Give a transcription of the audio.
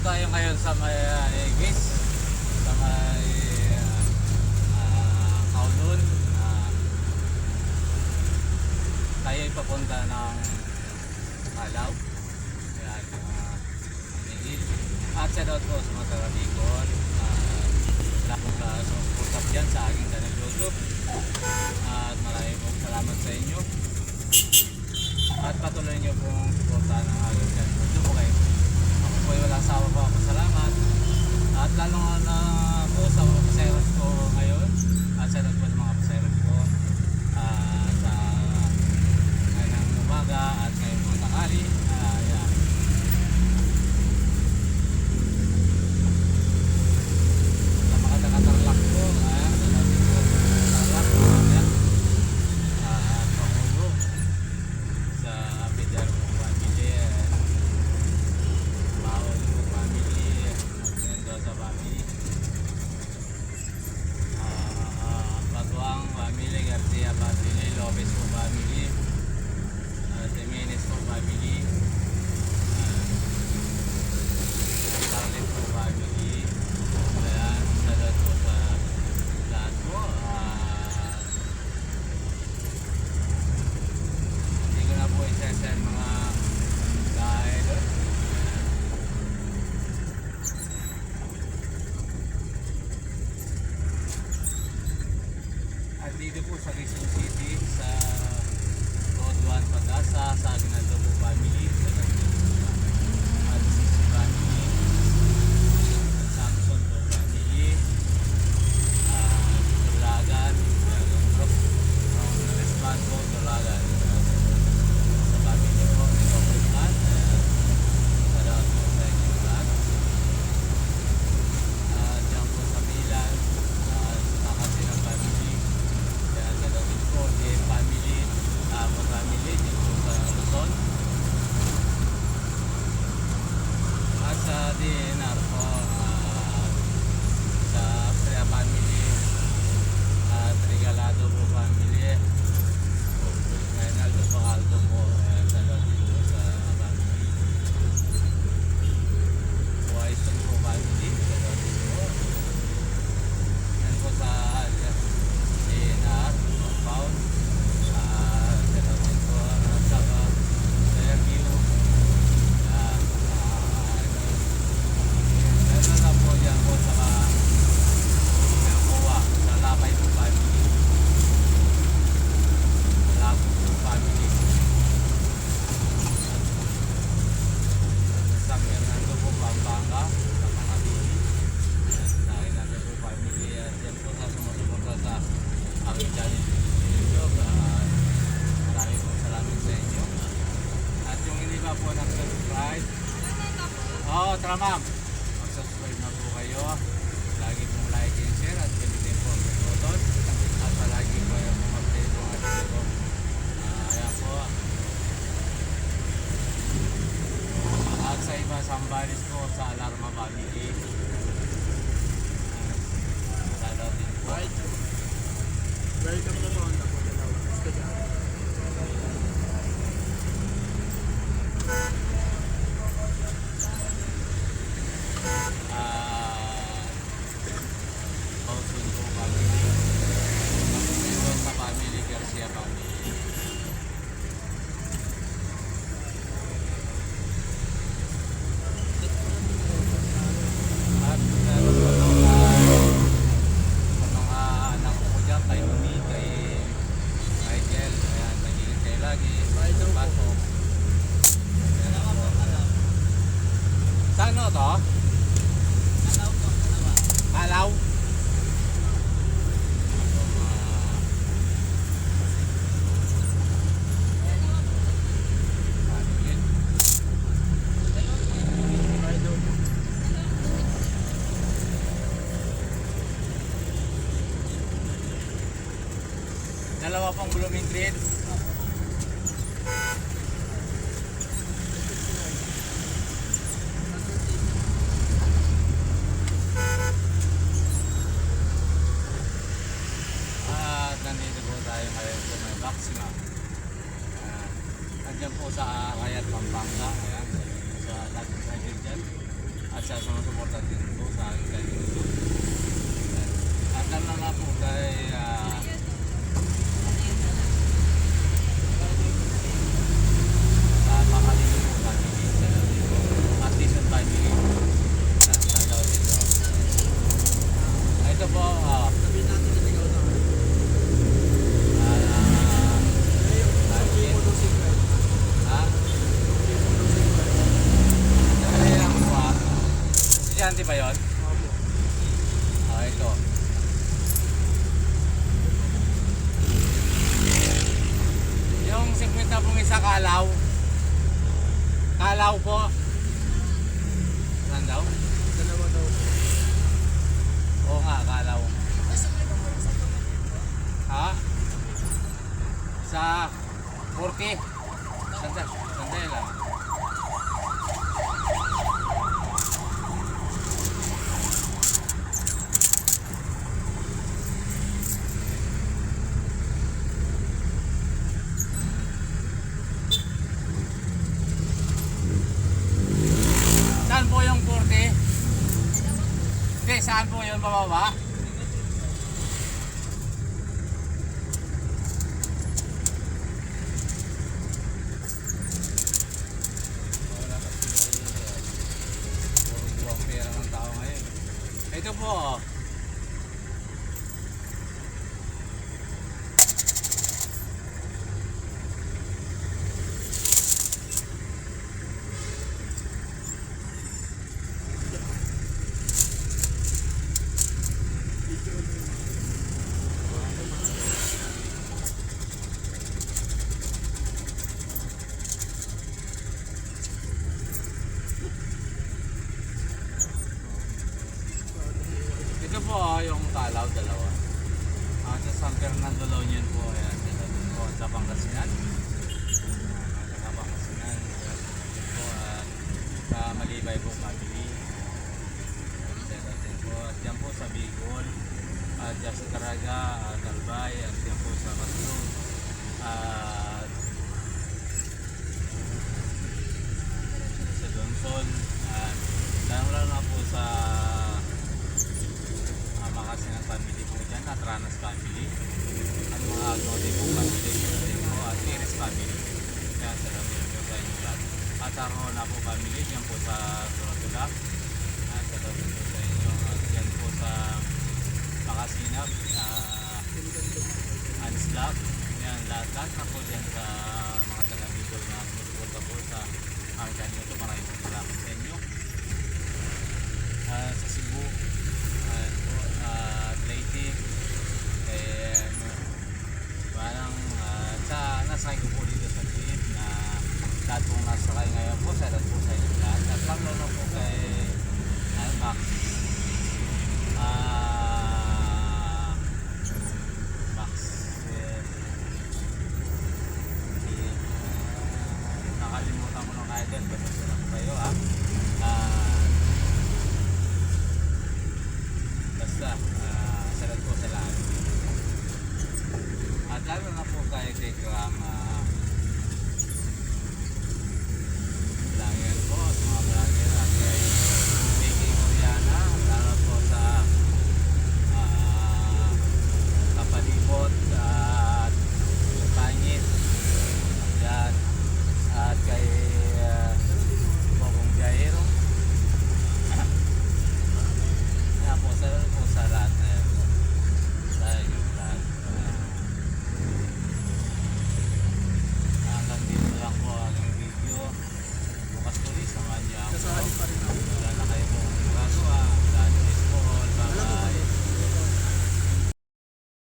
tayo ngayon sa may Egis, sa may Kowloon. Tayo ay papunta ng Alaw. Ayan, Egis. At shout out po sa mga taga-Bicol. Wala pong support up dyan sa aking channel YouTube. At maraming pong salamat sa inyo. At patuloy nyo pong suporta ng aking channel YouTube. Okay. Ako po ay walang sawa po ako. Salamat. At lalo na po sa mga paseros ko ngayon. At shout out po sa mga paseros ko. Sa ngayon ng umaga at ngayon po tanghali. Ayan. Sa mga taga-Tarlac po. Ayan. Sa natin po Tarlac. Ayan. At Pangulo. Sa Bidar po family. Baon po family. Mendoza family. Batuang family. Garcia family. Lopez po family. Jimenez po family. Carlet po family. Ayan, salat po sa lahat po. Hindi ko na po isa-send mga dahil at dito po sa Quezon City sa Road 1 Pag-asa sa Aguinaldo po family, sa at Sisi family, at Samson po family, Tulagan, Group, Respan po, Tulagan, sa family po, ni Congressman, salamat po sa inyo lahat. Diyan po sa Milan, sa Kasilang family, kaya sa David po, di family, mo family dito sa Luzon. At sa DNR po, sa Austria family, at Regalado po family, Reynaldo Pacaldo po, sa dito sa family. Wison po family, sa dito po. Yan po sa DNR, compound. Tara ma'am, mag-subscribe na po kayo. Lagi pong like and share at pindutin po ang button. At palagi po yung update po ang video. Ayan po. At sa iba, Sambalis po sa Alarma family. Salamat din po. Welcome to Honda po. Garcia family. At sa mga anak ko dyan, kay Umi, kay Michael, ayan, nagiging kayo lagi. Pato. Saan no to? Alaw. Dalawa pong blooming green. At nandito po tayo ngayon sa may Maxima. Andyan po sa Kayat, Pampanga. Ayan, sa lahat ng dyan. at sa sumusuporta din po sa aking kanil YouTube. At lalo na po kay sa Makalino po family, at Tison family. Sa daw dito. Ito po, Sabihin natin na ikaw na. Yung photo secret. Nagkaya po estudyante ba yun? Opo. Ito. Yung 50 pong isa kalaw. Kalaw po. Saan daw? Dalawa daw. Oo nga, kalaw. Ha? Sa 40. Sandali lang. Saan po yung 40? Hindi, saan po yun bababa? Wala kasi puro buwang pera ng tao ngayon. Ito po, oh. Ito po yung kalaw, dalawa. Sa San Fernando La Union po, ayan, dito po sa Pangasinan. Sa Pangasinan, dito po sa Malibay po family. Dito din po, at yan po sa Bicol, at dyan sa Caraga, at Albay, at yan po sa Maslo, at sa Donsol, at lalo na po sa Makasinan family po dyan, at Ranas family, at mga Agnote po family, din po, at Iris family. Yan, salamat po sa inyo lahat. At sa Arjona po family, dyan po sa Turatula. At salamat po sa inyo. At dyan po sa Makasinap, Anslap. Yan, lahat na po dyan sa mga taga-Bicol na sumusuporta po sa aking kanyo. Ito, maraming salamat sa inyo. Sa Cebu, Leyte, parang nasakay ko po dito sa jeep na lahat pong nasakay ngayon po, sa lahat po sa inyo lahat. At lalo na po kay Max. Max, nakalimutan ko ng idol, basta sila po kayo ha. Basta, salat po sa lahat. At lalo na po kay Tekram vlogger po, sa mga vlogger at kay Vicky Koreana, lalo po sa Kapalibot at Pangit. Yan. At kay Bogong Jairo. Yan po sa lahat.